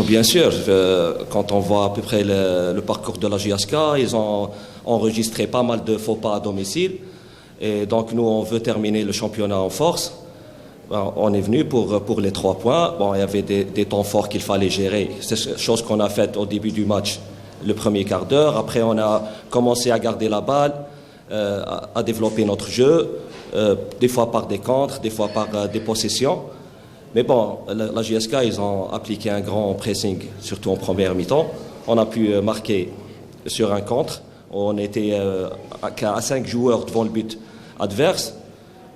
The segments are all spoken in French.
bien sûr, quand on voit à peu près le parcours de la JSK, ils ont enregistré pas mal de faux pas à domicile. Et donc nous, on veut terminer le championnat en force. On est venu pour les 3 points. Bon, il y avait des temps forts qu'il fallait gérer. C'est chose qu'on a faite au début du match, le premier quart d'heure. Après, on a commencé à garder la balle, à développer notre jeu, des fois par des contres, des fois par des possessions. Mais bon, la JSK, ils ont appliqué un grand pressing, surtout en première mi-temps. On a pu marquer sur un contre. On était à 5 joueurs devant le but adverse.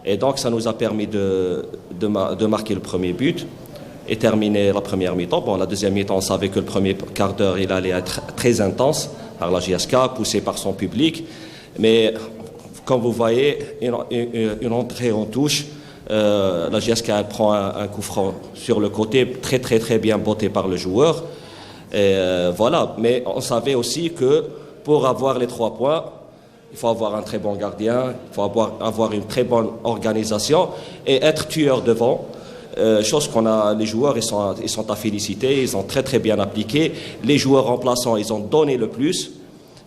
Et donc, ça nous a permis de marquer le premier but et terminer la première mi-temps. Bon, la deuxième mi-temps, on savait que le premier quart d'heure, il allait être très intense par la JSK, poussé par son public. Mais comme vous voyez, une entrée en touche, la JSK prend un coup franc sur le côté, très très très bien botté par le joueur. Et voilà, mais on savait aussi que pour avoir les 3 points, il faut avoir un très bon gardien, il faut avoir une très bonne organisation et être tueur devant. Chose qu'on a, les joueurs, ils sont à féliciter, ils ont très très bien appliqué. Les joueurs remplaçants, ils ont donné le plus.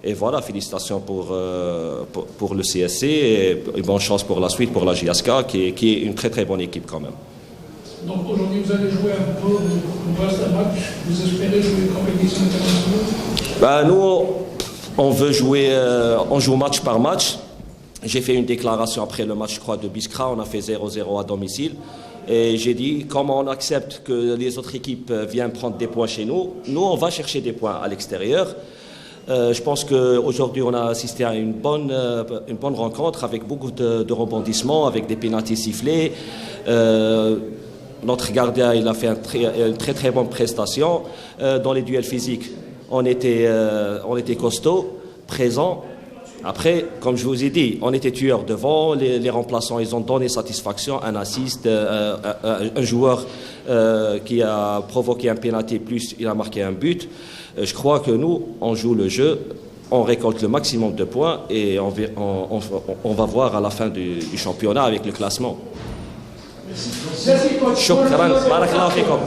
Et voilà, félicitations pour le CSC et bonne chance pour la suite pour la JSK qui est une très très bonne équipe quand même. Donc aujourd'hui vous allez jouer un peu, vous reste un match, vous espérez jouer une compétition internationale? Nous, on veut jouer, on joue match par match. J'ai fait une déclaration après le match, je crois, de Biskra. On a fait 0-0 à domicile. Et j'ai dit, comme on accepte que les autres équipes viennent prendre des points chez nous, nous, on va chercher des points à l'extérieur. Je pense qu'aujourd'hui, on a assisté à une bonne rencontre avec beaucoup de rebondissements, avec des pénaltys sifflés. Notre gardien, il a fait une très très bonne prestation. Dans les duels physiques, on était costaud, présent. Après, comme je vous ai dit, on était tueurs devant. Les remplaçants, ils ont donné satisfaction. Un assist, un joueur qui a provoqué un pénalty plus, il a marqué un but. Je crois que nous, on joue le jeu, on récolte le maximum de points et on va voir à la fin du championnat avec le classement. Merci. Shukran, barakallahu fikum.